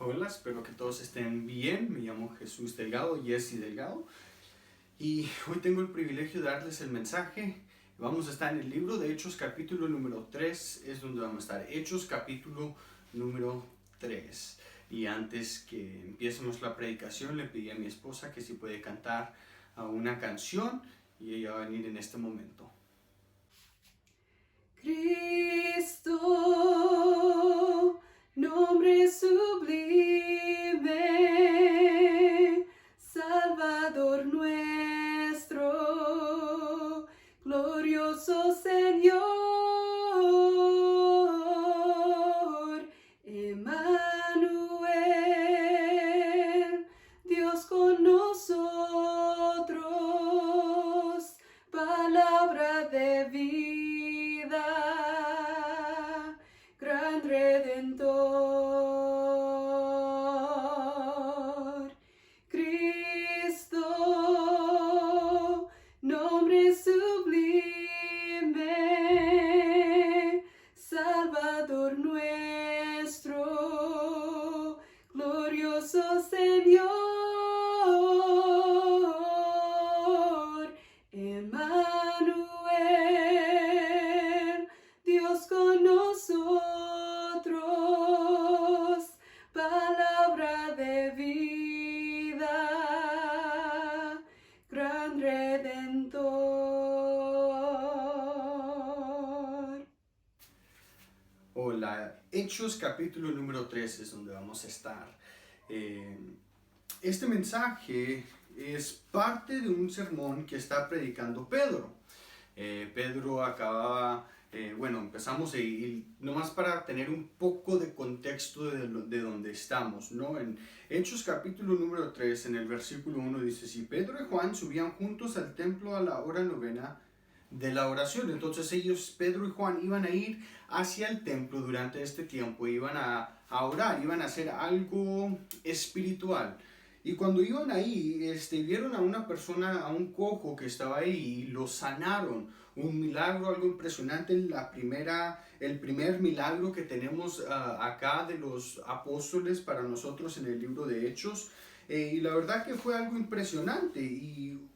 Hola, espero que todos estén bien. Me llamo Jesús Delgado, Jesse Delgado. Y hoy tengo el privilegio de darles el mensaje. Vamos a estar en el libro de Hechos capítulo número 3. Es donde vamos a estar. Hechos capítulo número 3. Y antes que empecemos la predicación, le pedí a mi esposa que si puede cantar una canción. Y ella va a venir en este momento. Cristo, nombre sublime, Salvador nuestro, glorioso Señor, Emmanuel, Dios con nosotros, palabra de vida, gran Redentor. Cristo, nombre sublime, Salvador nuestro, glorioso Señor, Emmanuel, Dios con nosotros, palabra de vida, gran Redentor. Hola, Hechos capítulo número 3 es donde vamos a estar. Este mensaje es parte de un sermón que está predicando Pedro. Pedro acababa, empezamos y nomás para tener un poco de contexto de donde estamos, ¿no? En Hechos capítulo número 3, en el versículo 1 dice, si Pedro y Juan subían juntos al templo a la hora novena de la oración. Entonces ellos, Pedro y Juan, iban a ir hacia el templo durante este tiempo, iban a orar, iban a hacer algo espiritual. Y cuando iban ahí, vieron a una persona, a un cojo que estaba ahí y lo sanaron. Un milagro, algo impresionante, el primer milagro que tenemos acá de los apóstoles para nosotros en el libro de Hechos. Y la verdad que fue algo impresionante y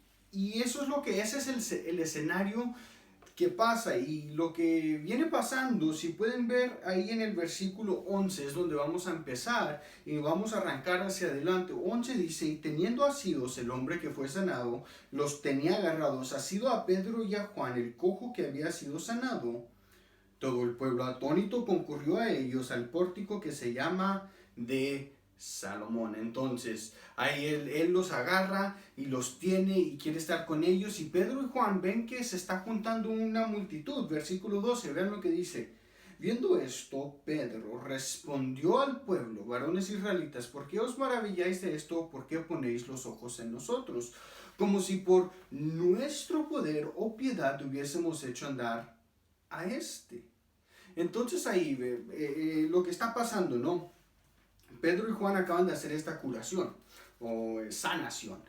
eso es ese es el escenario que pasa y lo que viene pasando, si pueden ver ahí en el versículo 11 es donde vamos a empezar y vamos a arrancar hacia adelante. 11 dice, y teniendo asidos el hombre que fue sanado, los tenía agarrados, asido a Pedro y a Juan, el cojo que había sido sanado. Todo el pueblo atónito concurrió a ellos al pórtico que se llama de Salomón. Entonces, ahí él los agarra y los tiene y quiere estar con ellos. Y Pedro y Juan ven que se está juntando una multitud. Versículo 12, vean lo que dice. Viendo esto, Pedro respondió al pueblo, varones israelitas, ¿por qué os maravilláis de esto? ¿Por qué ponéis los ojos en nosotros? Como si por nuestro poder o piedad hubiésemos hecho andar a este. Entonces ahí lo que está pasando, ¿no? Pedro y Juan acaban de hacer esta curación o sanación.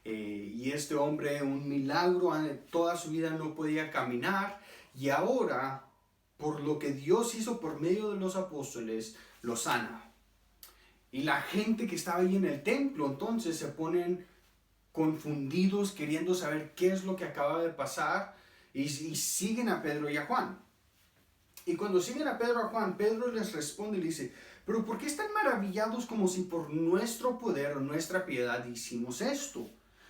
Y este hombre, un milagro, toda su vida no podía caminar y ahora, por lo que Dios hizo por medio de los apóstoles, lo sana. Y la gente que estaba ahí en el templo entonces se ponen confundidos queriendo saber qué es lo que acaba de pasar y siguen a Pedro y a Juan. Y cuando siguen a Pedro y a Juan, Pedro les responde y le dice, pero ¿por qué están maravillados como si por nuestro poder o nuestra piedad hicimos esto?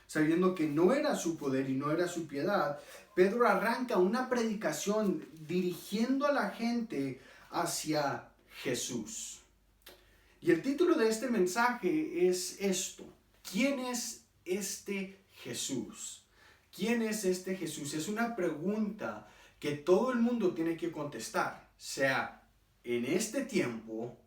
Sabiendo que no era su poder y no era su piedad, Pedro arranca una predicación dirigiendo a la gente hacia Jesús. Y el título de este mensaje es esto: ¿quién es este Jesús? ¿Quién es este Jesús? Es una pregunta que todo el mundo tiene que contestar, sea en este tiempo,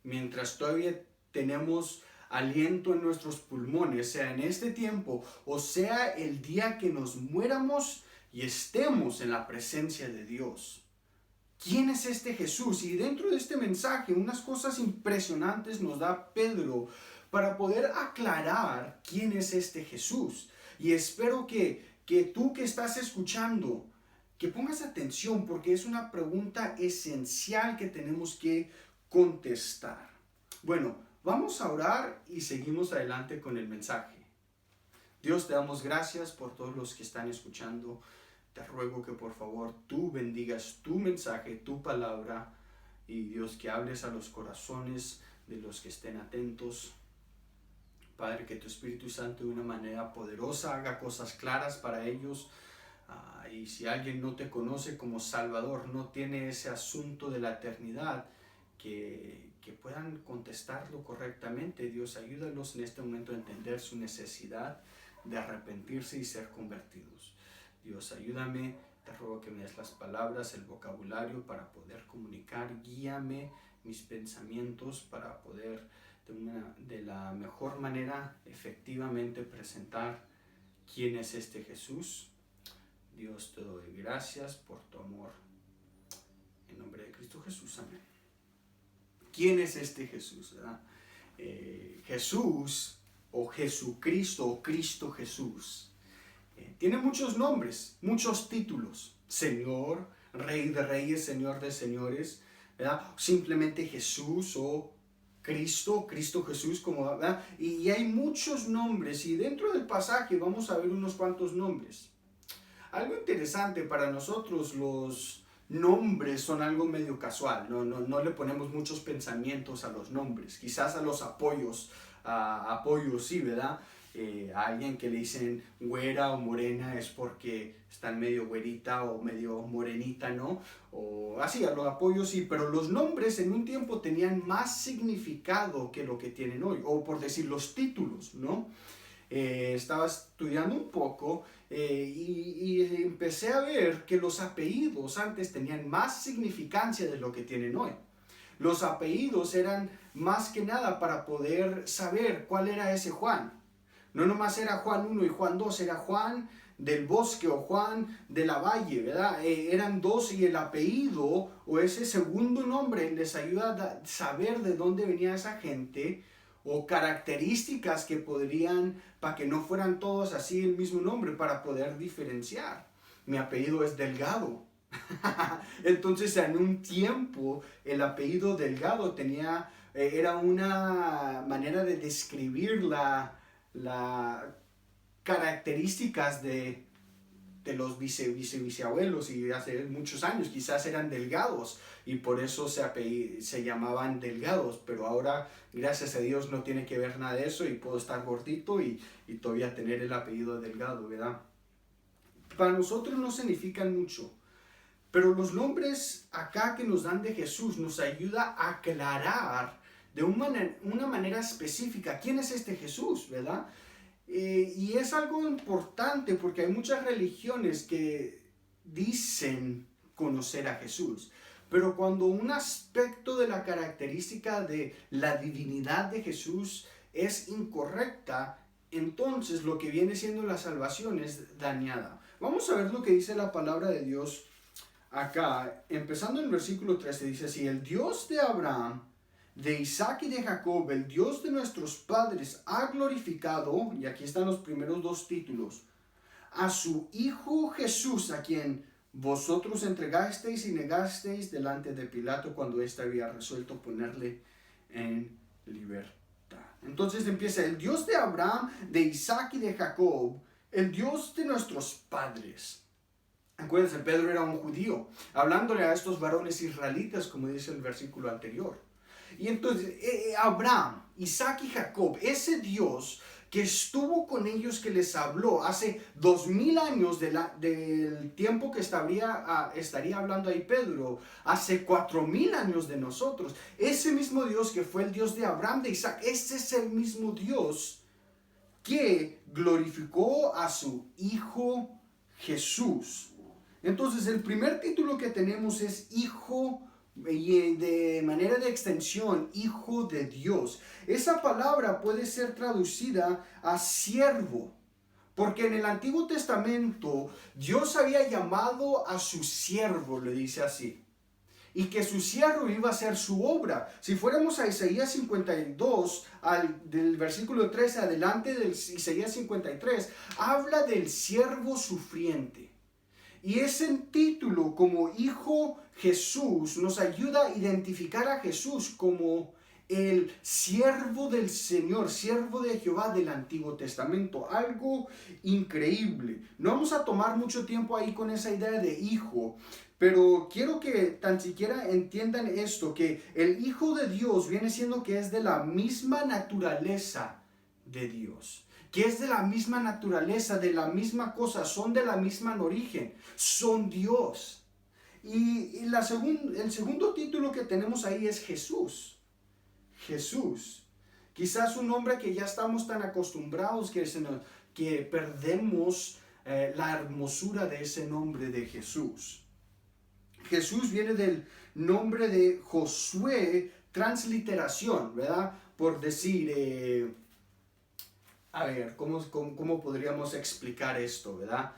mientras todavía tenemos aliento en nuestros pulmones, sea en este tiempo o sea el día que nos muéramos y estemos en la presencia de Dios. ¿Quién es este Jesús? Y dentro de este mensaje unas cosas impresionantes nos da Pedro para poder aclarar quién es este Jesús. Y espero que tú que estás escuchando, que pongas atención porque es una pregunta esencial que tenemos que contestar. Bueno, Vamos a orar y seguimos adelante con el mensaje. Dios, te damos gracias por todos los que están escuchando. Te ruego que por favor tú bendigas tu mensaje, tu palabra, y Dios, que hables a los corazones de los que estén atentos. Padre, que tu Espíritu Santo de una manera poderosa haga cosas claras para ellos. Y si alguien no te conoce como Salvador, no tiene ese asunto de la eternidad, que puedan contestarlo correctamente. Dios, ayúdalos en este momento a entender su necesidad de arrepentirse y ser convertidos. Dios, ayúdame, te ruego que me des las palabras, el vocabulario para poder comunicar. Guíame mis pensamientos para poder de la mejor manera efectivamente presentar quién es este Jesús. Dios, te doy gracias por tu amor. En nombre de Cristo Jesús, amén. ¿Quién es este Jesús? Jesús o Jesucristo o Cristo Jesús tiene muchos nombres, muchos títulos. Señor, Rey de Reyes, Señor de Señores, ¿verdad? Simplemente Jesús o Cristo Jesús, ¿verdad? Y hay muchos nombres, y dentro del pasaje vamos a ver unos cuantos nombres. Algo interesante para nosotros, los nombres son algo medio casual, no le ponemos muchos pensamientos a los nombres, quizás a los apoyos sí, ¿verdad? A alguien que le dicen güera o morena es porque están medio güerita o medio morenita, ¿no? O así, a los apoyos sí, pero los nombres en un tiempo tenían más significado que lo que tienen hoy, o por decir los títulos, ¿no? Estaba estudiando un poco y empecé a ver que los apellidos antes tenían más significancia de lo que tienen hoy. Los apellidos eran más que nada para poder saber cuál era ese Juan. No nomás era Juan 1 y Juan 2, era Juan del Bosque o Juan de la Valle, ¿verdad? Eran dos, y el apellido o ese segundo nombre les ayuda a saber de dónde venía esa gente, o características que podrían, para que no fueran todos así el mismo nombre, para poder diferenciar. Mi apellido es Delgado. Entonces, en un tiempo, el apellido Delgado era una manera de describir las características de los bisabuelos, y hace muchos años quizás eran delgados y por eso se llamaban Delgados, pero ahora gracias a Dios no tiene que ver nada de eso y puedo estar gordito y todavía tener el apellido Delgado, ¿verdad? Para nosotros no significan mucho, pero los nombres acá que nos dan de Jesús nos ayuda a aclarar de una manera específica quién es este Jesús, ¿verdad? Y es algo importante porque hay muchas religiones que dicen conocer a Jesús, pero cuando un aspecto de la característica de la divinidad de Jesús es incorrecta, entonces lo que viene siendo la salvación es dañada. Vamos a ver lo que dice la palabra de Dios acá, empezando en el versículo 13, dice así: el Dios de Abraham, de Isaac y de Jacob, el Dios de nuestros padres, ha glorificado, y aquí están los primeros dos títulos, a su Hijo Jesús, a quien vosotros entregasteis y negasteis delante de Pilato cuando éste había resuelto ponerle en libertad. Entonces empieza: el Dios de Abraham, de Isaac y de Jacob, el Dios de nuestros padres. Acuérdense, Pedro era un judío, hablándole a estos varones israelitas, como dice el versículo anterior. Y entonces Abraham, Isaac y Jacob, ese Dios que estuvo con ellos, que les habló hace 2000 años del tiempo que estaría hablando ahí Pedro, hace 4000 años de nosotros. Ese mismo Dios que fue el Dios de Abraham, de Isaac, ese es el mismo Dios que glorificó a su Hijo Jesús. Entonces el primer título que tenemos es Hijo, y de manera de extensión, Hijo de Dios. Esa palabra puede ser traducida a siervo, porque en el Antiguo Testamento Dios había llamado a su siervo, le dice así, y que su siervo iba a hacer su obra. Si fuéramos a Isaías 52, del versículo 13 adelante, del Isaías 53, habla del siervo sufriente. Y ese título como Hijo Jesús nos ayuda a identificar a Jesús como el siervo del Señor, siervo de Jehová del Antiguo Testamento. Algo increíble. No vamos a tomar mucho tiempo ahí con esa idea de hijo, pero quiero que tan siquiera entiendan esto, que el Hijo de Dios viene siendo que es de la misma naturaleza de Dios, que es de la misma naturaleza, de la misma cosa, son de la misma origen, son Dios. Y el segundo título que tenemos ahí es Jesús. Jesús. Quizás un nombre que ya estamos tan acostumbrados que perdemos la hermosura de ese nombre de Jesús. Jesús viene del nombre de Josué, transliteración, ¿verdad? Por decir, a ver, ¿cómo podríamos explicar esto, verdad?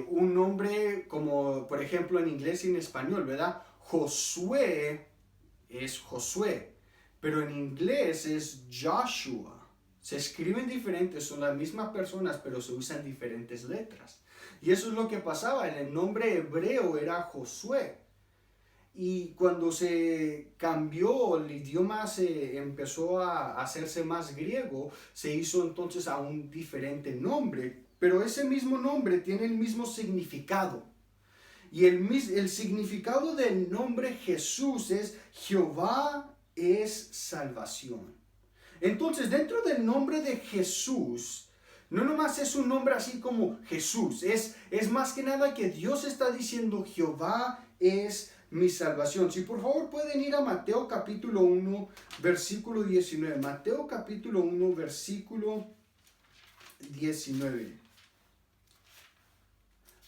Un nombre como, por ejemplo, en inglés y en español, ¿verdad? Josué es Josué, pero en inglés es Joshua. Se escriben diferentes, son las mismas personas, pero se usan diferentes letras. Y eso es lo que pasaba, en el nombre hebreo era Josué. Y cuando se cambió, el idioma se empezó a hacerse más griego, se hizo entonces a un diferente nombre, pero ese mismo nombre tiene el mismo significado. Y el significado del nombre Jesús es Jehová es salvación. Entonces, dentro del nombre de Jesús, no nomás es un nombre así como Jesús, es más que nada que Dios está diciendo Jehová es mi salvación. Si por favor pueden ir a Mateo capítulo 1, versículo 19. Mateo capítulo 1, versículo 19.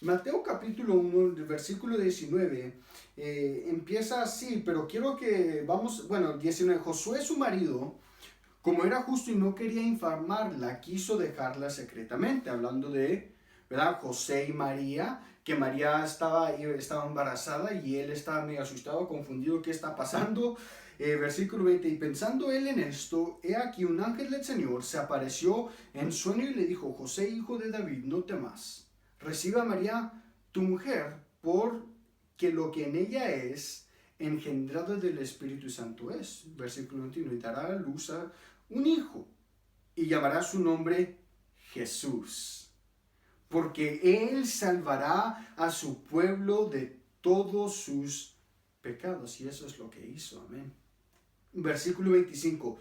Mateo capítulo 1, versículo 19, empieza así, pero quiero que vamos, 19, Josué su marido, como era justo y no quería infamarla, quiso dejarla secretamente, hablando de, ¿verdad? José y María, que María estaba embarazada y él estaba medio asustado, confundido, ¿qué está pasando? Versículo 20, y pensando él en esto, he aquí un ángel del Señor se apareció en sueño y le dijo, José, hijo de David, no temas. Reciba a María, tu mujer, porque lo que en ella es engendrado del Espíritu Santo es. Versículo 21. Y dará a luz a un hijo, y llamará su nombre Jesús, porque él salvará a su pueblo de todos sus pecados. Y eso es lo que hizo. Amén. Versículo 25.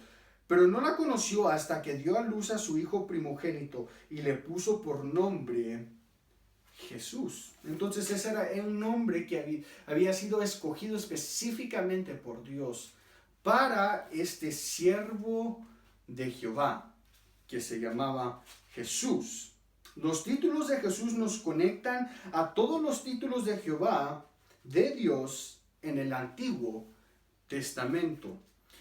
Pero no la conoció hasta que dio a luz a su hijo primogénito y le puso por nombre Jesús. Entonces ese era un nombre que había sido escogido específicamente por Dios para este siervo de Jehová, que se llamaba Jesús. Los títulos de Jesús nos conectan a todos los títulos de Jehová, de Dios, en el Antiguo Testamento.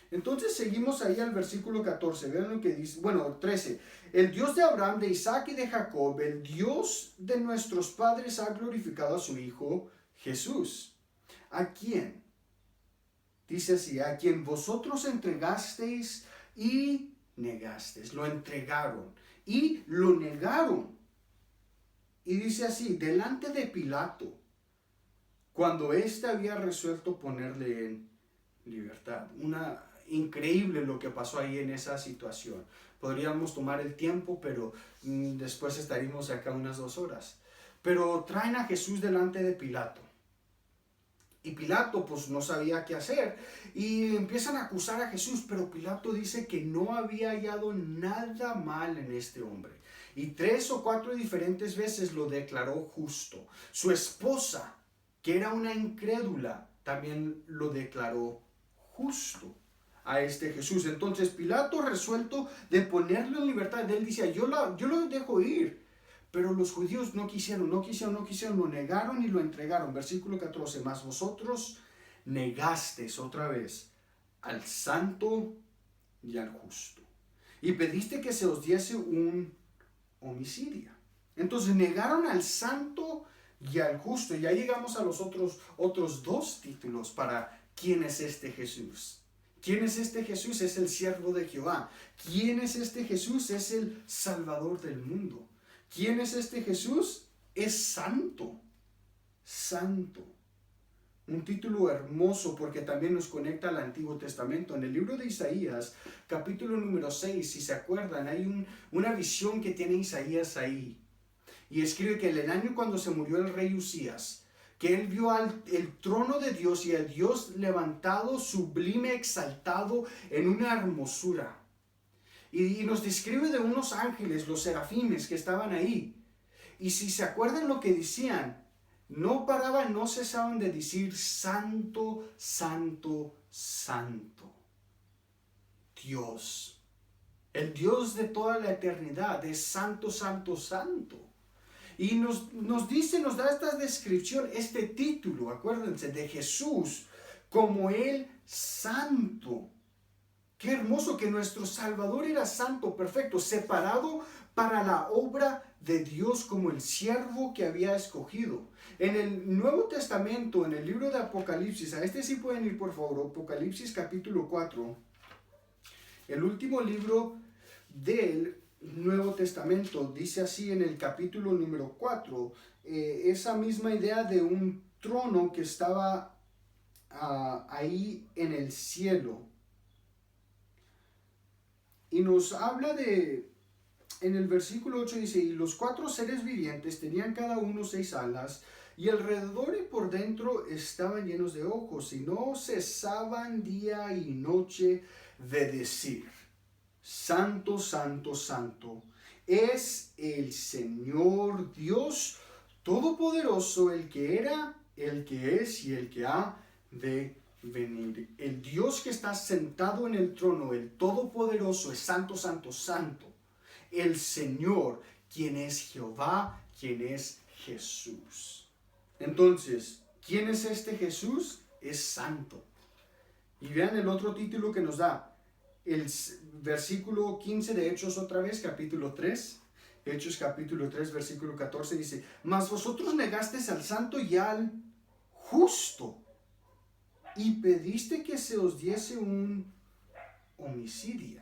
Entonces seguimos ahí al versículo 14, vean lo que dice, 13. El Dios de Abraham, de Isaac y de Jacob, el Dios de nuestros padres ha glorificado a su Hijo Jesús. ¿A quién? Dice así, a quien vosotros entregasteis y negasteis. Lo entregaron y lo negaron. Y dice así, delante de Pilato, cuando éste había resuelto ponerle en libertad. Increíble lo que pasó ahí en esa situación. Podríamos tomar el tiempo, pero después estaríamos acá unas 2 horas. Pero traen a Jesús delante de Pilato. Y Pilato pues no sabía qué hacer. Y empiezan a acusar a Jesús, pero Pilato dice que no había hallado nada mal en este hombre. Y 3 o 4 diferentes veces lo declaró justo. Su esposa, que era una incrédula, también lo declaró justo a este Jesús. Entonces Pilato, resuelto de ponerlo en libertad, él decía, yo lo dejo ir. Pero los judíos no quisieron, lo negaron y lo entregaron. Versículo 14, mas vosotros negasteis otra vez al santo y al justo, y pediste que se os diese un homicidio. Entonces negaron al santo y al justo. Y ya llegamos a los otros 2 títulos para quién es este Jesús. ¿Quién es este Jesús? Es el siervo de Jehová. ¿Quién es este Jesús? Es el Salvador del mundo. ¿Quién es este Jesús? Es santo. Santo. Un título hermoso porque también nos conecta al Antiguo Testamento. En el libro de Isaías, capítulo número 6, si se acuerdan, hay una visión que tiene Isaías ahí. Y escribe que en el año cuando se murió el rey Usías, que él vio el trono de Dios y a Dios levantado, sublime, exaltado en una hermosura. Y nos describe de unos ángeles, los serafines que estaban ahí. Y si se acuerdan lo que decían, no paraban, no cesaban de decir: santo, santo, santo. Dios, el Dios de toda la eternidad, es santo, santo, santo. Y nos da esta descripción, este título, acuérdense, de Jesús como el santo. Qué hermoso que nuestro Salvador era santo, perfecto, separado para la obra de Dios como el siervo que había escogido. En el Nuevo Testamento, en el libro de Apocalipsis, a este sí pueden ir por favor, Apocalipsis capítulo 4, el último libro del Nuevo Testamento, dice así en el capítulo número 4, esa misma idea de un trono que estaba ahí en el cielo. Y nos habla en el versículo 8 dice: y los 4 seres vivientes tenían cada uno 6 alas, y alrededor y por dentro estaban llenos de ojos, y no cesaban día y noche de decir: santo, santo, santo, es el Señor Dios Todopoderoso, el que era, el que es y el que ha de venir. El Dios que está sentado en el trono, el Todopoderoso, es santo, santo, santo. El Señor, quien es Jehová, quien es Jesús. Entonces, ¿quién es este Jesús? Es santo. Y vean el otro título que nos da. El versículo 15 de Hechos otra vez, capítulo 3. Hechos capítulo 3, versículo 14 dice: mas vosotros negasteis al santo y al justo, y pediste que se os diese un homicidio.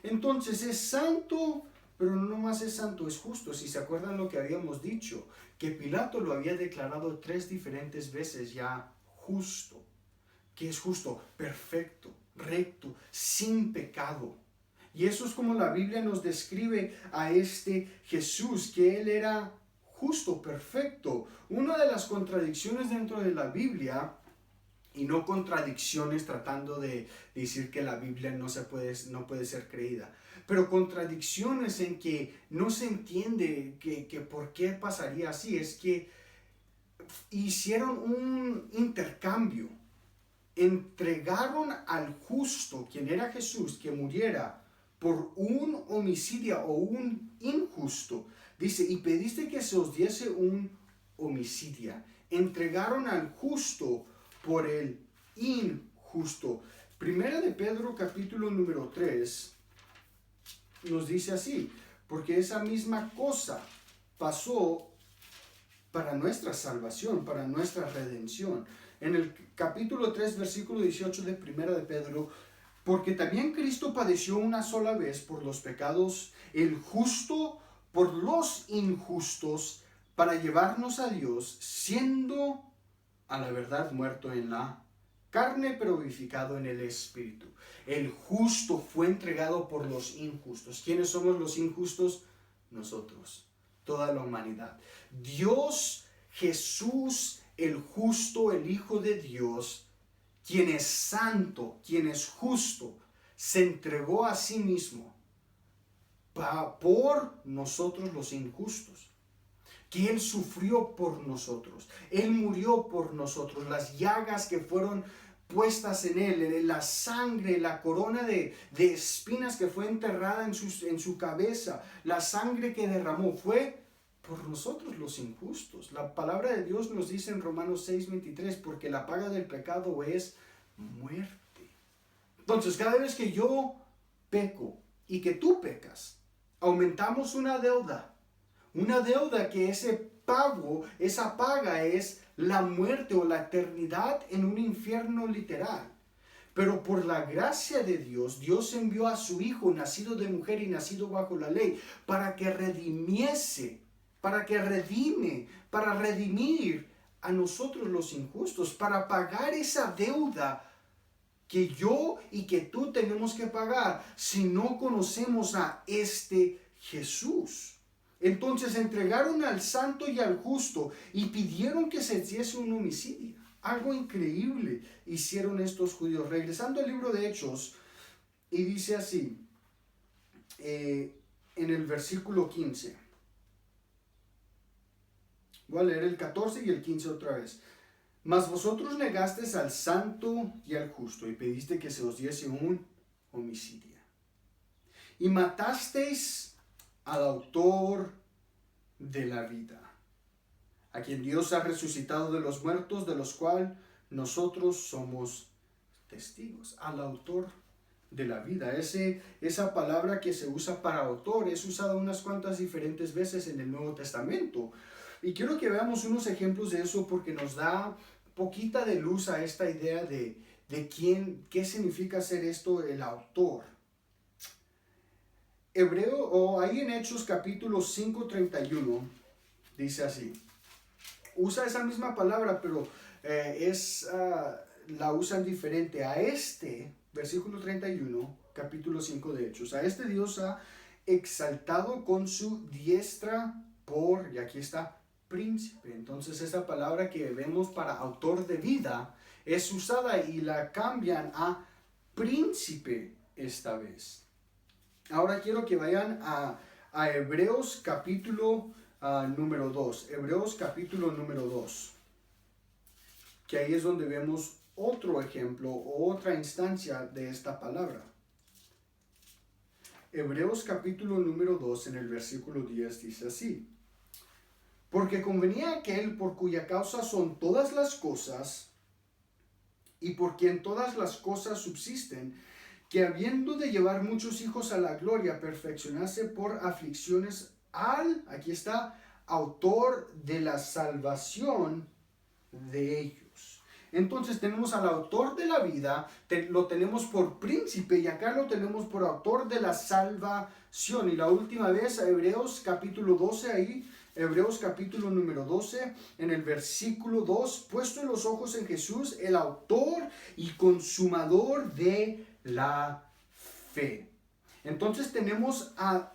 Entonces es santo, pero no nomás es santo, es justo. Si se acuerdan lo que habíamos dicho, que Pilato lo había declarado 3 diferentes veces ya justo. ¿Qué es justo? Perfecto, recto, sin pecado. Y eso es como la Biblia nos describe a este Jesús, que él era justo, perfecto. Una de las contradicciones dentro de la Biblia, y no contradicciones tratando de decir que la Biblia no puede ser creída, pero contradicciones en que no se entiende que por qué pasaría así, es que hicieron un intercambio, entregaron al justo, quien era Jesús, que muriera por un homicidio o un injusto. Dice: y pediste que se os diese un homicidio. Entregaron al justo por el injusto. Primera de Pedro capítulo número 3 nos dice así: porque esa misma cosa pasó para nuestra salvación, para nuestra redención. En el capítulo 3 versículo 18 de Primera de Pedro: porque también Cristo padeció una sola vez por los pecados, el justo por los injustos, para llevarnos a Dios, siendo a la verdad muerto en la carne, pero vivificado en el Espíritu. El justo fue entregado por los injustos. ¿Quiénes somos los injustos? Nosotros, toda la humanidad. Dios, Jesús, el justo, el Hijo de Dios, quien es santo, quien es justo, se entregó a sí mismo por nosotros los injustos. Que Él sufrió por nosotros, Él murió por nosotros, las llagas que fueron puestas en Él, la sangre, la corona de espinas que fue enterrada en su cabeza, la sangre que derramó, fue por nosotros los injustos. La palabra de Dios nos dice en Romanos 6:23, porque la paga del pecado es muerte. Entonces, cada vez que yo peco y que tú pecas, aumentamos una deuda que ese pago, esa paga es la muerte o la eternidad en un infierno literal. Pero por la gracia de Dios, Dios envió a su Hijo, nacido de mujer y nacido bajo la ley, para redimir a nosotros los injustos, para pagar esa deuda que yo y que tú tenemos que pagar si no conocemos a este Jesús. Entonces entregaron al santo y al justo y pidieron que se hiciese un homicidio. Algo increíble hicieron estos judíos. Regresando al libro de Hechos, y dice así, en el versículo 15. Voy a leer el 14 y el 15 otra vez. Mas vosotros negasteis al santo y al justo y pediste que se os diese un homicidio. Y matasteis al autor de la vida, a quien Dios ha resucitado de los muertos, de los cuales nosotros somos testigos. Al autor de la vida. Esa palabra que se usa para autor es usada unas cuantas diferentes veces en el Nuevo Testamento. Y quiero que veamos unos ejemplos de eso porque nos da poquita de luz a esta idea de qué significa ser esto el autor. Ahí en Hechos capítulo 5:31 dice así. Usa esa misma palabra, pero la usan diferente. A este, versículo 31, capítulo 5 de Hechos, a este Dios ha exaltado con su diestra y aquí está, príncipe. Entonces esa palabra que vemos para autor de vida es usada y la cambian a príncipe esta vez. Ahora quiero que vayan a Hebreos capítulo número 2. Hebreos capítulo número 2. Que ahí es donde vemos otro ejemplo, otra instancia de esta palabra. Hebreos capítulo número 2 en el versículo 10 dice así. Porque convenía aquel por cuya causa son todas las cosas y por quien todas las cosas subsisten, que habiendo de llevar muchos hijos a la gloria, perfeccionase por aflicciones aquí está, autor de la salvación de ellos. Entonces tenemos al autor de la vida, lo tenemos por príncipe y acá lo tenemos por autor de la salvación. Y la última vez, Hebreos capítulo 12 ahí, Hebreos capítulo número 12, en el versículo 2, puesto los ojos en Jesús, el autor y consumador de la fe. Entonces tenemos a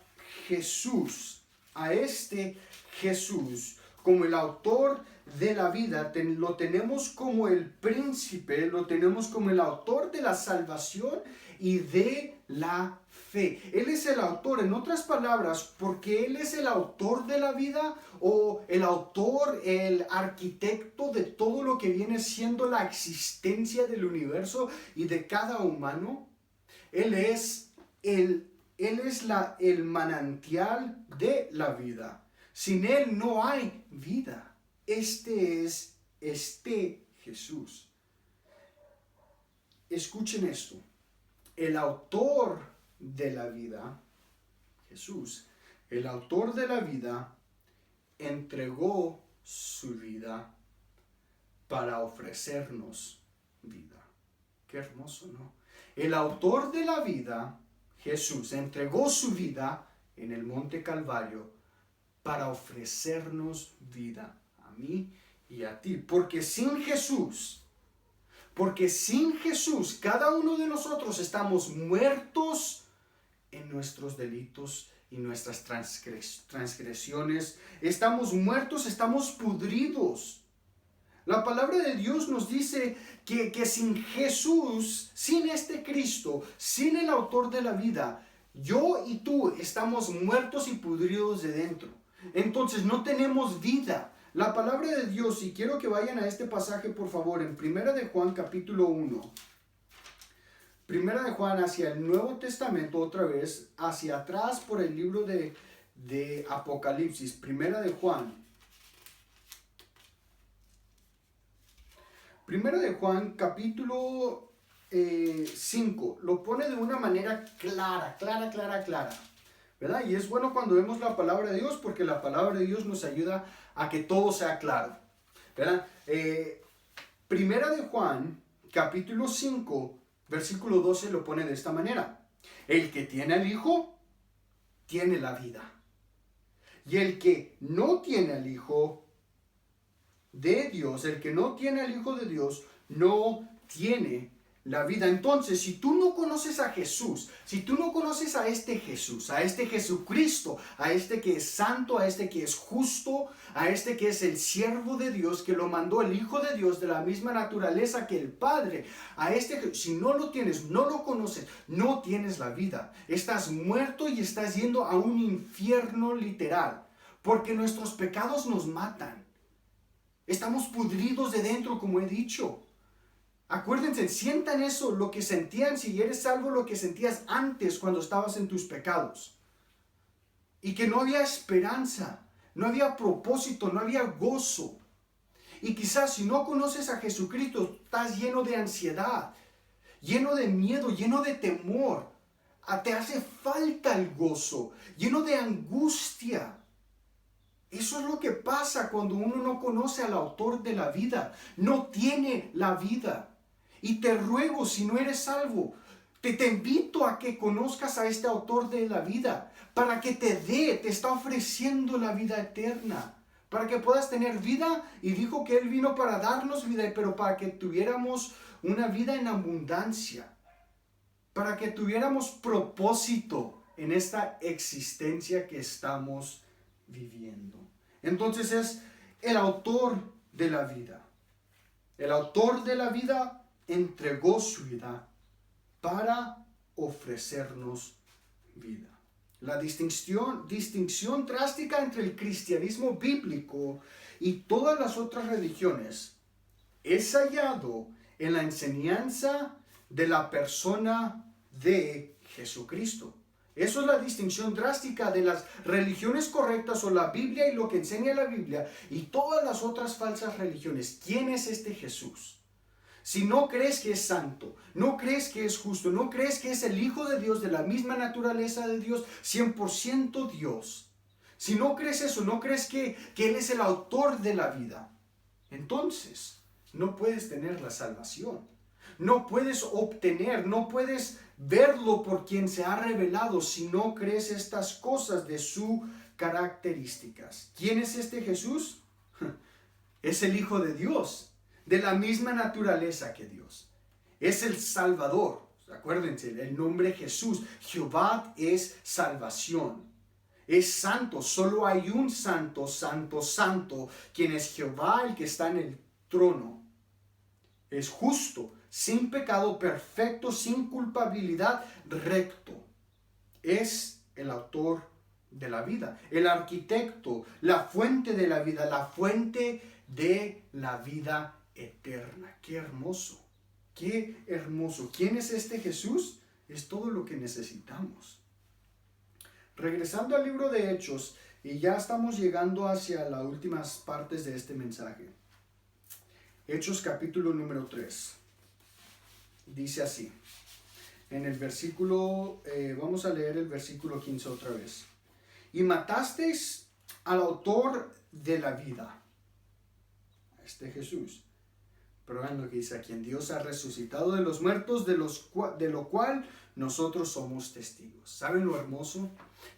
Jesús, a este Jesús, como el autor de la vida, lo tenemos como el príncipe, lo tenemos como el autor de la salvación y de la fe. Él es el autor, en otras palabras, porque Él es el autor de la vida o el autor, el arquitecto de todo lo que viene siendo la existencia del universo y de cada humano. Él es el manantial de la vida. Sin Él no hay vida. Este es Jesús. Escuchen esto. El autor de la vida, Jesús, el autor de la vida, entregó su vida para ofrecernos vida. Qué hermoso, ¿no? El autor de la vida, Jesús, entregó su vida en el monte Calvario para ofrecernos vida a mí y a ti. Porque sin Jesús, cada uno de nosotros estamos muertos en nuestros delitos y nuestras transgresiones. Estamos muertos, estamos pudridos. La palabra de Dios nos dice que sin Jesús, sin este Cristo, sin el autor de la vida, yo y tú estamos muertos y pudridos de dentro. Entonces no tenemos vida. La palabra de Dios, y quiero que vayan a este pasaje por favor, en 1 de Juan capítulo 1. 1 de Juan hacia el Nuevo Testamento otra vez, hacia atrás por el libro de Apocalipsis. 1 de Juan. 1 de Juan capítulo 5. Lo pone de una manera clara. ¿Verdad? Y es bueno cuando vemos la palabra de Dios porque la palabra de Dios nos ayuda a que todo sea claro. ¿Verdad? 1 de Juan capítulo 5 versículo 12 lo pone de esta manera. El que tiene al Hijo tiene la vida. Y el que no tiene al Hijo de Dios, el que no tiene al Hijo de Dios, no tiene la vida. Entonces, si tú no conoces a Jesús, si tú no conoces a este Jesús, a este Jesucristo, a este que es santo, a este que es justo, a este que es el siervo de Dios, que lo mandó el Hijo de Dios de la misma naturaleza que el Padre, a este, si no lo tienes, no lo conoces, no tienes la vida. Estás muerto y estás yendo a un infierno literal, porque nuestros pecados nos matan. Estamos pudridos de dentro, como he dicho. Acuérdense, sientan eso, lo que sentían si eres salvo, lo que sentías antes cuando estabas en tus pecados. Y que no había esperanza, no había propósito, no había gozo. Y quizás si no conoces a Jesucristo, estás lleno de ansiedad, lleno de miedo, lleno de temor. Te hace falta el gozo, lleno de angustia. Eso es lo que pasa cuando uno no conoce al autor de la vida, no tiene la vida. Y te ruego, si no eres salvo, te invito a que conozcas a este autor de la vida, para que te está ofreciendo la vida eterna, para que puedas tener vida, y dijo que Él vino para darnos vida, pero para que tuviéramos una vida en abundancia, para que tuviéramos propósito en esta existencia que estamos viviendo. Entonces es el autor de la vida. El autor de la vida entregó su vida para ofrecernos vida. La distinción drástica entre el cristianismo bíblico y todas las otras religiones es hallado en la enseñanza de la persona de Jesucristo. Eso es la distinción drástica de las religiones correctas o la Biblia y lo que enseña la Biblia y todas las otras falsas religiones. ¿Quién es este Jesús? Si no crees que es santo, no crees que es justo, no crees que es el Hijo de Dios, de la misma naturaleza de Dios, 100% Dios. Si no crees eso, no crees que Él es el autor de la vida, entonces no puedes tener la salvación. No puedes obtener, no puedes verlo por quien se ha revelado si no crees estas cosas de sus características. ¿Quién es este Jesús? Es el Hijo de Dios, de la misma naturaleza que Dios. Es el Salvador. Acuérdense, el nombre Jesús. Jehová es salvación. Es santo. Solo hay un santo, santo, santo, quien es Jehová, el que está en el trono. Es justo, sin pecado, perfecto, sin culpabilidad, recto. Es el autor de la vida, el arquitecto, la fuente de la vida, la fuente de la vida eterna. ¡Qué hermoso! ¡Qué hermoso! ¿Quién es este Jesús? Es todo lo que necesitamos. Regresando al libro de Hechos, y ya estamos llegando hacia las últimas partes de este mensaje. Hechos capítulo número 3. Dice así. En el versículo, vamos a leer el versículo 15 otra vez. Y matasteis al autor de la vida, este Jesús. Pero vean lo que dice: a quien Dios ha resucitado de los muertos, de lo cual nosotros somos testigos. ¿Saben lo hermoso?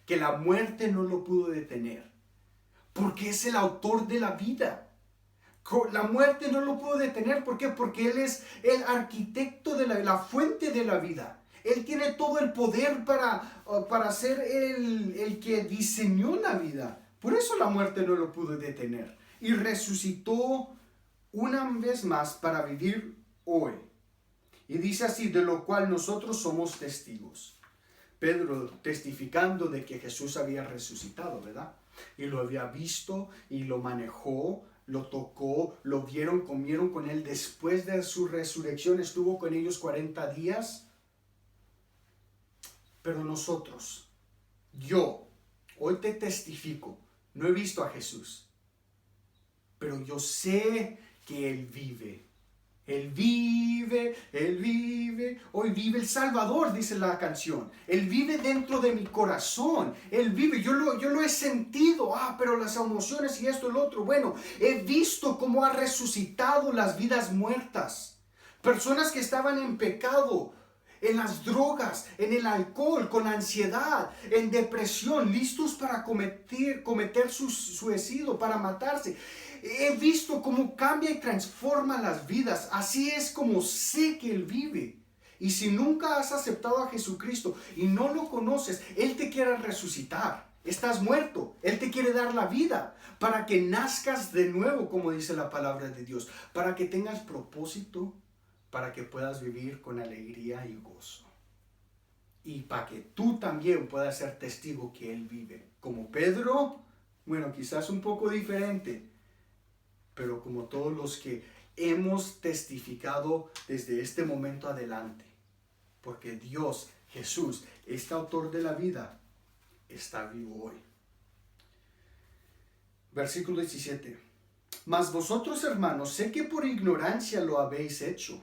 Que la muerte no lo pudo detener, porque es el autor de la vida. La muerte no lo pudo detener. ¿Por qué? Porque Él es el arquitecto de la fuente de la vida. Él tiene todo el poder para ser el que diseñó la vida. Por eso la muerte no lo pudo detener. Y resucitó una vez más para vivir hoy. Y dice así: de lo cual nosotros somos testigos. Pedro testificando de que Jesús había resucitado, ¿verdad? Y lo había visto y lo manejó, lo tocó, lo vieron, comieron con Él. Después de su resurrección estuvo con ellos 40 días. Pero nosotros, yo, hoy te testifico, no he visto a Jesús, pero yo sé que Él vive. Él vive, Él vive. Hoy vive el Salvador, dice la canción. Él vive dentro de mi corazón. Él vive, yo lo he sentido. Pero las emociones y esto y lo otro. Bueno, he visto cómo ha resucitado las vidas muertas. Personas que estaban en pecado, en las drogas, en el alcohol, con ansiedad, en depresión, listos para cometer suicidio, para matarse. he visto cómo cambia y transforma las vidas. Así es como sé que Él vive. Y si nunca has aceptado a Jesucristo y no lo conoces, Él te quiere resucitar. Estás muerto. Él te quiere dar la vida para que nazcas de nuevo, como dice la palabra de Dios. Para que tengas propósito, para que puedas vivir con alegría y gozo. Y para que tú también puedas ser testigo que Él vive. Como Pedro, bueno, quizás un poco diferente, pero como todos los que hemos testificado desde este momento adelante. Porque Dios, Jesús, este autor de la vida, está vivo hoy. Versículo 17. Mas vosotros, hermanos, sé que por ignorancia lo habéis hecho,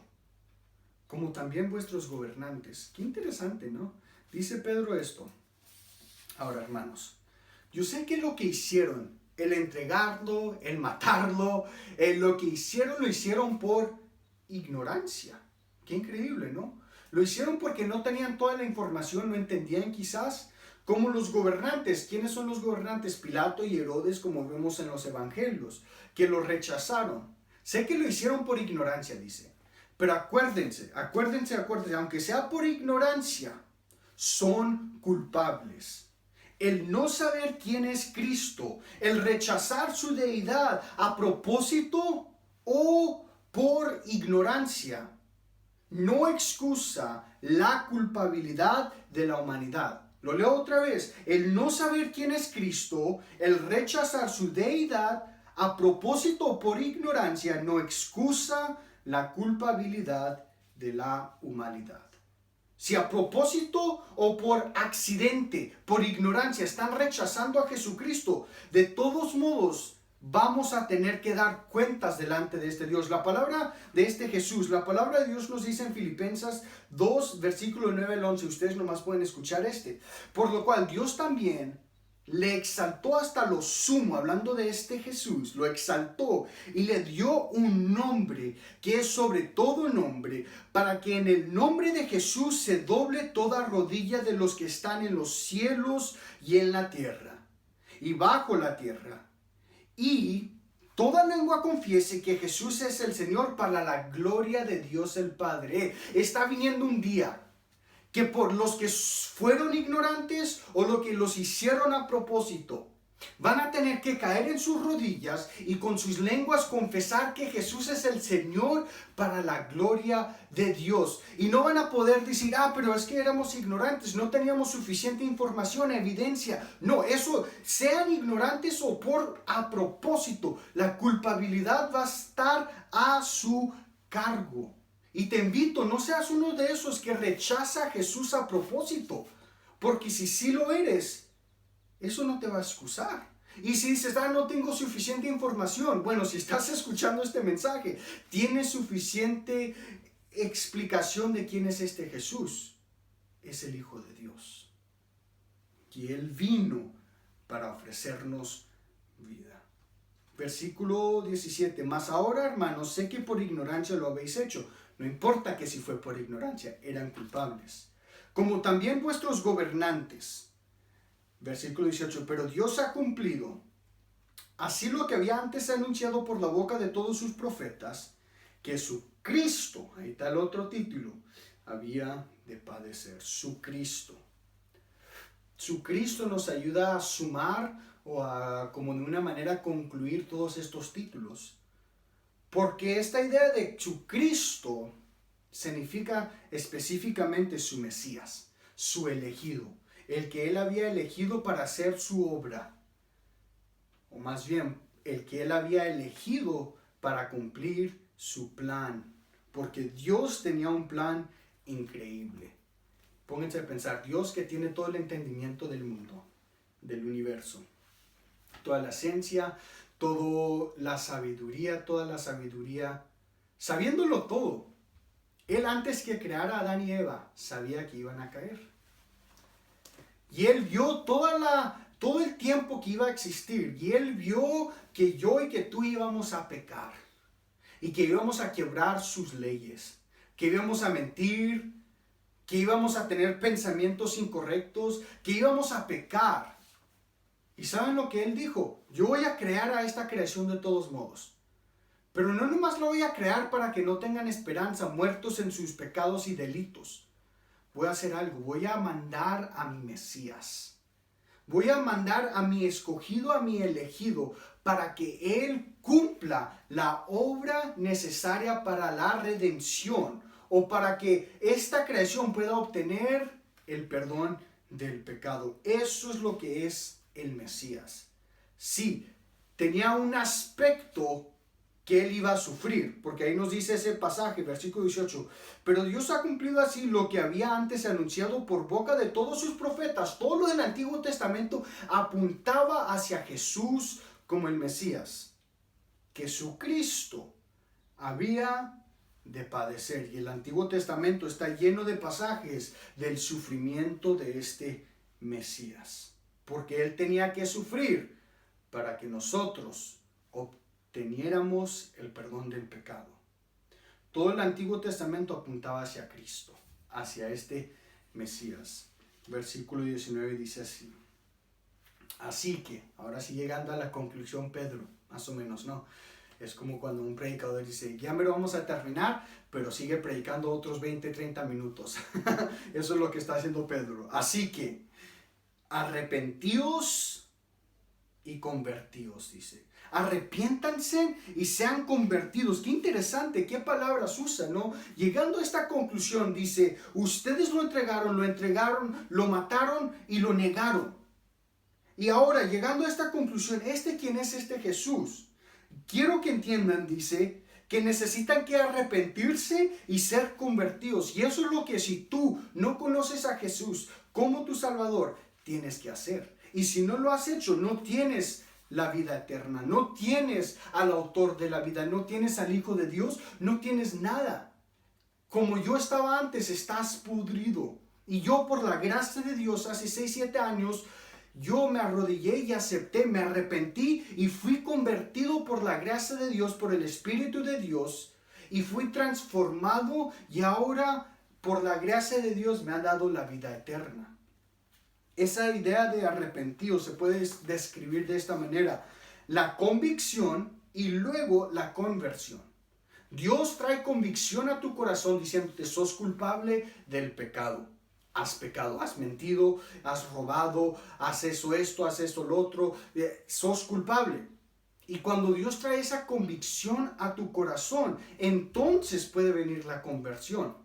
como también vuestros gobernantes. Qué interesante, ¿no? Dice Pedro esto. Ahora, hermanos, yo sé que lo que hicieron, el entregarlo, el matarlo, lo que hicieron, lo hicieron por ignorancia. Qué increíble, ¿no? Lo hicieron porque no tenían toda la información, no entendían quizás. Como los gobernantes. ¿Quiénes son los gobernantes? Pilato y Herodes, como vemos en los evangelios, que lo rechazaron. Sé que lo hicieron por ignorancia, dice. Pero acuérdense, aunque sea por ignorancia, son culpables. El no saber quién es Cristo, el rechazar su deidad a propósito o por ignorancia, no excusa la culpabilidad de la humanidad. Lo leo otra vez. El no saber quién es Cristo, el rechazar su deidad a propósito o por ignorancia, no excusa la culpabilidad de la humanidad. Si a propósito o por accidente, por ignorancia, están rechazando a Jesucristo, de todos modos vamos a tener que dar cuentas delante de este Dios. La palabra de este Jesús, la palabra de Dios nos dice en Filipenses 2, versículo 9 al 11. Ustedes nomás pueden escuchar este. Por lo cual Dios también le exaltó hasta lo sumo, hablando de este Jesús, lo exaltó y le dio un nombre que es sobre todo nombre, para que en el nombre de Jesús se doble toda rodilla de los que están en los cielos y en la tierra y bajo la tierra, y toda lengua confiese que Jesús es el Señor, para la gloria de Dios el Padre. Está viniendo un día que por los que fueron ignorantes o lo que los hicieron a propósito, van a tener que caer en sus rodillas y con sus lenguas confesar que Jesús es el Señor, para la gloria de Dios. Y no van a poder decir, pero es que éramos ignorantes, no teníamos suficiente información, evidencia. No, eso, sean ignorantes o por a propósito, la culpabilidad va a estar a su cargo. Y te invito, no seas uno de esos que rechaza a Jesús a propósito, porque si sí lo eres, eso no te va a excusar. Y si dices, no tengo suficiente información, bueno, si estás escuchando este mensaje, tienes suficiente explicación de quién es este Jesús. Es el Hijo de Dios, que Él vino para ofrecernos vida. Versículo 17, mas ahora, hermanos, sé que por ignorancia lo habéis hecho. No importa que si fue por ignorancia, eran culpables. Como también vuestros gobernantes. Versículo 18, pero Dios ha cumplido así lo que había antes anunciado por la boca de todos sus profetas, que su Cristo, ahí está el otro título, había de padecer. Su Cristo. Su Cristo nos ayuda a sumar o a, como de una manera, concluir todos estos títulos. Porque esta idea de su Cristo significa específicamente su Mesías, su elegido, el que Él había elegido para hacer su obra, o más bien, el que Él había elegido para cumplir su plan, porque Dios tenía un plan increíble. Pónganse a pensar, Dios que tiene todo el entendimiento del mundo, del universo, toda la ciencia, toda la sabiduría, sabiéndolo todo. Él, antes que creara a Adán y Eva, sabía que iban a caer. Y Él vio todo el tiempo que iba a existir. Y Él vio que yo y que tú íbamos a pecar. Y que íbamos a quebrar sus leyes. Que íbamos a mentir. Que íbamos a tener pensamientos incorrectos. Que íbamos a pecar. ¿Y saben lo que él dijo? Yo voy a crear a esta creación de todos modos. Pero no nomás lo voy a crear para que no tengan esperanza, muertos en sus pecados y delitos. Voy a hacer algo, voy a mandar a mi Mesías. Voy a mandar a mi escogido, a mi elegido, para que Él cumpla la obra necesaria para la redención, o para que esta creación pueda obtener el perdón del pecado. Eso es lo que es el Mesías. Sí, tenía un aspecto que Él iba a sufrir, porque ahí nos dice ese pasaje, versículo 18, pero Dios ha cumplido así lo que había antes anunciado por boca de todos sus profetas. Todo lo del Antiguo Testamento apuntaba hacia Jesús como el Mesías. Jesucristo había de padecer, y el Antiguo Testamento está lleno de pasajes del sufrimiento de este Mesías, porque Él tenía que sufrir para que nosotros obteniéramos el perdón del pecado. Todo el Antiguo Testamento apuntaba hacia Cristo, hacia este Mesías. Versículo 19 dice así. Así que, ahora sí llegando a la conclusión, Pedro, más o menos, ¿no? Es como cuando un predicador dice, ya me lo vamos a terminar, pero sigue predicando otros 20, 30 minutos. Eso es lo que está haciendo Pedro. Así que, arrepentíos y convertíos, dice. Arrepiéntanse y sean convertidos. Qué interesante, qué palabras usa, ¿no? Llegando a esta conclusión, dice, ustedes lo entregaron, lo mataron y lo negaron. Y ahora, llegando a esta conclusión, ¿quién es este Jesús? Quiero que entiendan, dice, que necesitan que arrepentirse y ser convertidos. Y eso es lo que si tú no conoces a Jesús como tu Salvador, tienes que hacer. Y si no lo has hecho, no tienes la vida eterna, no tienes al autor de la vida, no tienes al Hijo de Dios, no tienes nada. Como yo estaba antes, estás pudrido. Y yo, por la gracia de Dios, hace 6, 7 años, yo me arrodillé y acepté, me arrepentí y fui convertido por la gracia de Dios, por el Espíritu de Dios, y fui transformado, y ahora por la gracia de Dios me ha dado la vida eterna. Esa idea de arrepentido se puede describir de esta manera: la convicción y luego la conversión. Dios trae convicción a tu corazón diciéndote, sos culpable del pecado. Has pecado, has mentido, has robado, has hecho esto, has hecho lo otro, sos culpable. Y cuando Dios trae esa convicción a tu corazón, entonces puede venir la conversión.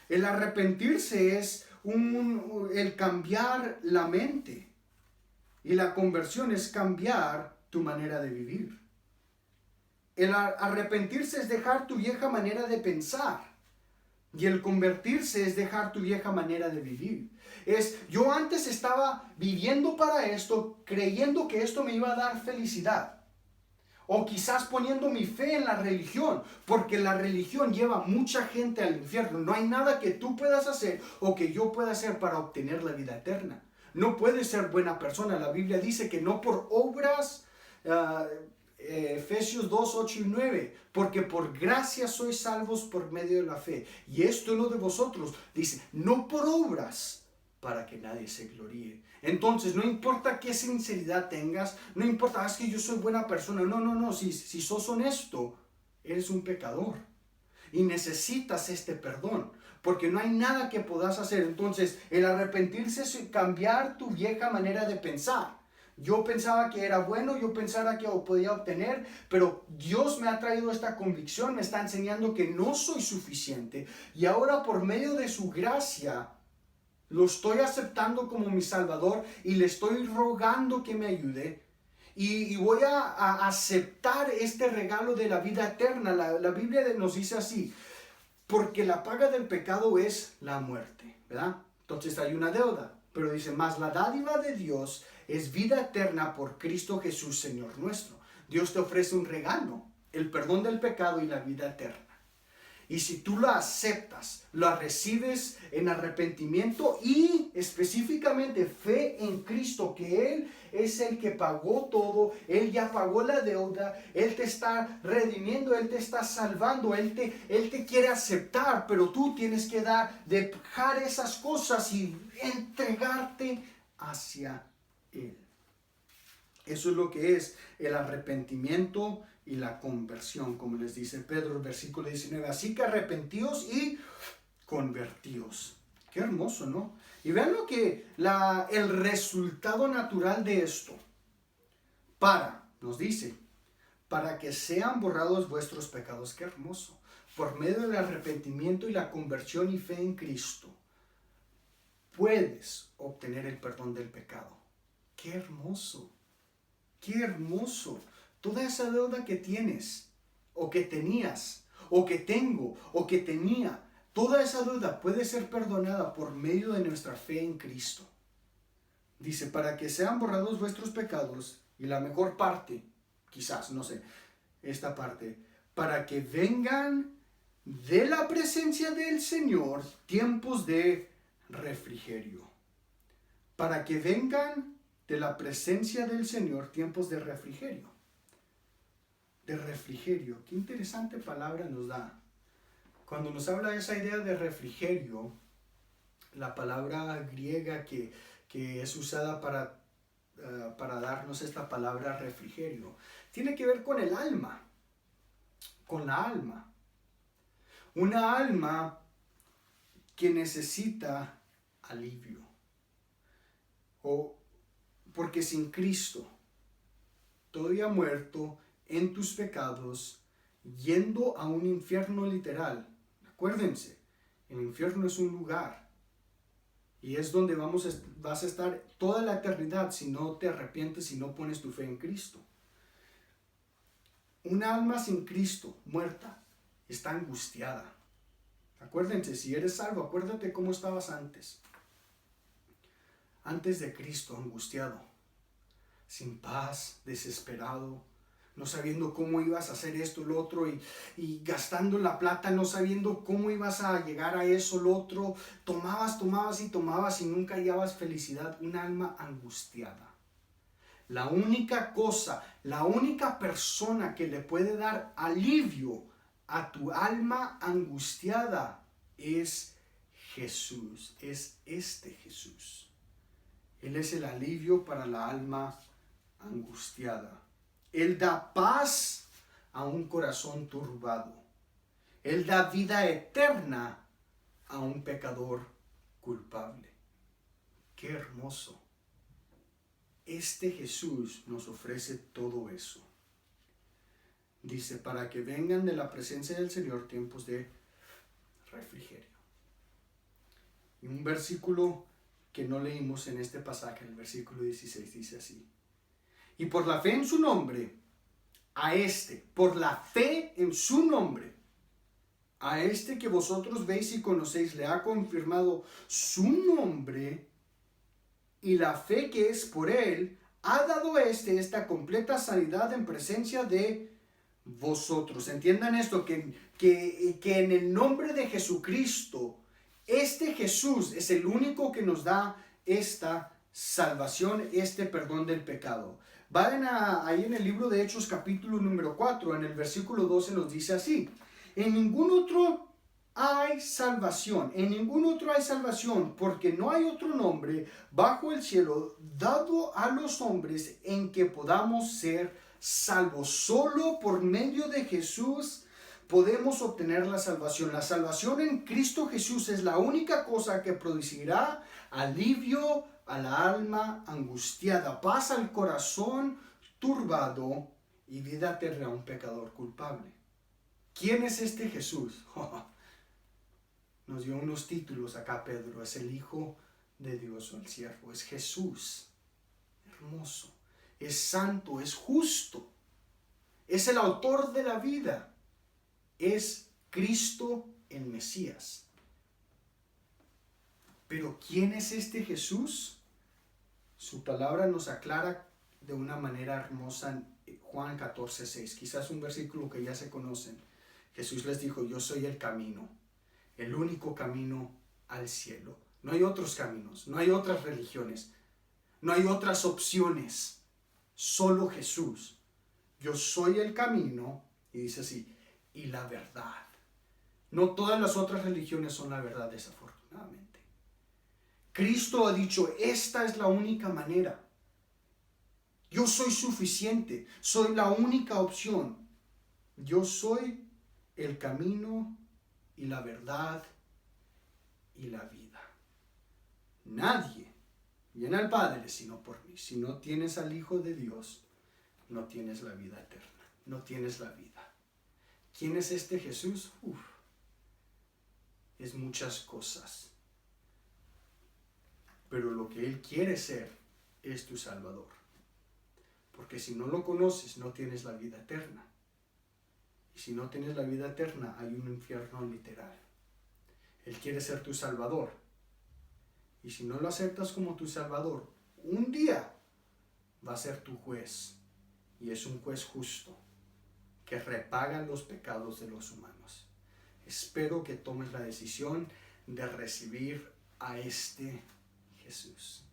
El arrepentirse es el cambiar la mente. Y la conversión es cambiar tu manera de vivir. El arrepentirse es dejar tu vieja manera de pensar. Y el convertirse es dejar tu vieja manera de vivir. Yo antes estaba viviendo para esto, creyendo que esto me iba a dar felicidad. O quizás poniendo mi fe en la religión, porque la religión lleva mucha gente al infierno. No hay nada que tú puedas hacer o que yo pueda hacer para obtener la vida eterna. No puedes ser buena persona. La Biblia dice que no por obras, Efesios 2, 8 y 9, porque por gracia sois salvos por medio de la fe. Y esto no de vosotros, dice, no por obras, para que nadie se gloríe. Entonces, no importa qué sinceridad tengas, no importa, es que yo soy buena persona. No, si sos honesto, eres un pecador. Y necesitas este perdón, porque no hay nada que puedas hacer. Entonces, el arrepentirse es cambiar tu vieja manera de pensar. Yo pensaba que era bueno, yo pensaba que lo podía obtener, pero Dios me ha traído esta convicción, me está enseñando que no soy suficiente. Y ahora por medio de su gracia, lo estoy aceptando como mi Salvador y le estoy rogando que me ayude. Y voy a aceptar este regalo de la vida eterna. La Biblia nos dice así, porque la paga del pecado es la muerte, ¿verdad? Entonces hay una deuda, pero dice, más la dádiva de Dios es vida eterna por Cristo Jesús, Señor nuestro. Dios te ofrece un regalo, el perdón del pecado y la vida eterna. Y si tú lo aceptas, lo recibes en arrepentimiento y específicamente fe en Cristo, que Él es el que pagó todo, Él ya pagó la deuda, Él te está redimiendo, Él te está salvando, Él te quiere aceptar, pero tú tienes que dejar esas cosas y entregarte hacia Él. Eso es lo que es el arrepentimiento y la conversión, como les dice Pedro, el versículo 19. Así que arrepentíos y convertíos. Qué hermoso, ¿no? Y vean lo que el resultado natural de esto. Nos dice, para que sean borrados vuestros pecados. Qué hermoso. Por medio del arrepentimiento y la conversión y fe en Cristo, puedes obtener el perdón del pecado. Qué hermoso. Qué hermoso. Toda esa deuda que tienes, o que tenías, o que tengo, o que tenía, toda esa deuda puede ser perdonada por medio de nuestra fe en Cristo. Dice, para que sean borrados vuestros pecados, y la mejor parte, quizás, no sé, esta parte, para que vengan de la presencia del Señor tiempos de refrigerio. Para que vengan de la presencia del Señor tiempos de refrigerio. De refrigerio. Qué interesante palabra nos da. Cuando nos habla de esa idea de refrigerio, la palabra griega que es usada para darnos esta palabra refrigerio, tiene que ver con el alma. Con la alma. Una alma que necesita alivio. Porque sin Cristo, todavía muerto en tus pecados, yendo a un infierno literal. Acuérdense, el infierno es un lugar. Y es donde vas a estar toda la eternidad si no te arrepientes y no pones tu fe en Cristo. Una alma sin Cristo, muerta, está angustiada. Acuérdense, si eres salvo, acuérdate cómo estabas antes. Antes de Cristo, angustiado, sin paz, desesperado, no sabiendo cómo ibas a hacer esto, lo otro, y gastando la plata, no sabiendo cómo ibas a llegar a eso, lo otro. Tomabas y nunca hallabas felicidad. Un alma angustiada. La única cosa, la única persona que le puede dar alivio a tu alma angustiada es Jesús, es este Jesús. Él es el alivio para la alma angustiada. Él da paz a un corazón turbado. Él da vida eterna a un pecador culpable. ¡Qué hermoso! Este Jesús nos ofrece todo eso. Dice, para que vengan de la presencia del Señor tiempos de refrigerio. Y un versículo que no leímos en este pasaje, el versículo 16, dice así. Y por la fe en su nombre, por la fe en su nombre, a este que vosotros veis y conocéis, le ha confirmado su nombre, y la fe que es por él, ha dado esta completa sanidad en presencia de vosotros. Entiendan esto, que en el nombre de Jesucristo, este Jesús es el único que nos da esta salvación, este perdón del pecado. Vayan ahí en el libro de Hechos capítulo número 4, en el versículo 12 nos dice así: en ningún otro hay salvación, porque no hay otro nombre bajo el cielo dado a los hombres en que podamos ser salvos. Solo por medio de Jesús podemos obtener la salvación. La salvación en Cristo Jesús es la única cosa que producirá alivio a la alma angustiada, paz al corazón turbado y vida eterna a un pecador culpable. ¿Quién es este Jesús? Nos dio unos títulos acá Pedro. Es el Hijo de Dios o el Siervo. Es Jesús. Hermoso. Es santo, es justo. Es el autor de la vida. Es Cristo el Mesías. Pero ¿quién es este Jesús? Su palabra nos aclara de una manera hermosa en Juan 14:6. Quizás un versículo que ya se conocen. Jesús les dijo, yo soy el camino, el único camino al cielo. No hay otros caminos, no hay otras religiones, no hay otras opciones. Solo Jesús. Yo soy el camino, y dice así, y la verdad. No todas las otras religiones son la verdad, desafortunadamente. Cristo ha dicho, esta es la única manera. Yo soy suficiente, soy la única opción. Yo soy el camino y la verdad y la vida. Nadie viene al Padre sino por mí. Si no tienes al Hijo de Dios, no tienes la vida eterna, no tienes la vida. ¿Quién es este Jesús? Es muchas cosas. Pero lo que Él quiere ser es tu Salvador. Porque si no lo conoces, no tienes la vida eterna. Y si no tienes la vida eterna, hay un infierno literal. Él quiere ser tu Salvador. Y si no lo aceptas como tu Salvador, un día va a ser tu juez. Y es un juez justo, que repaga los pecados de los humanos. Espero que tomes la decisión de recibir a este Jesús.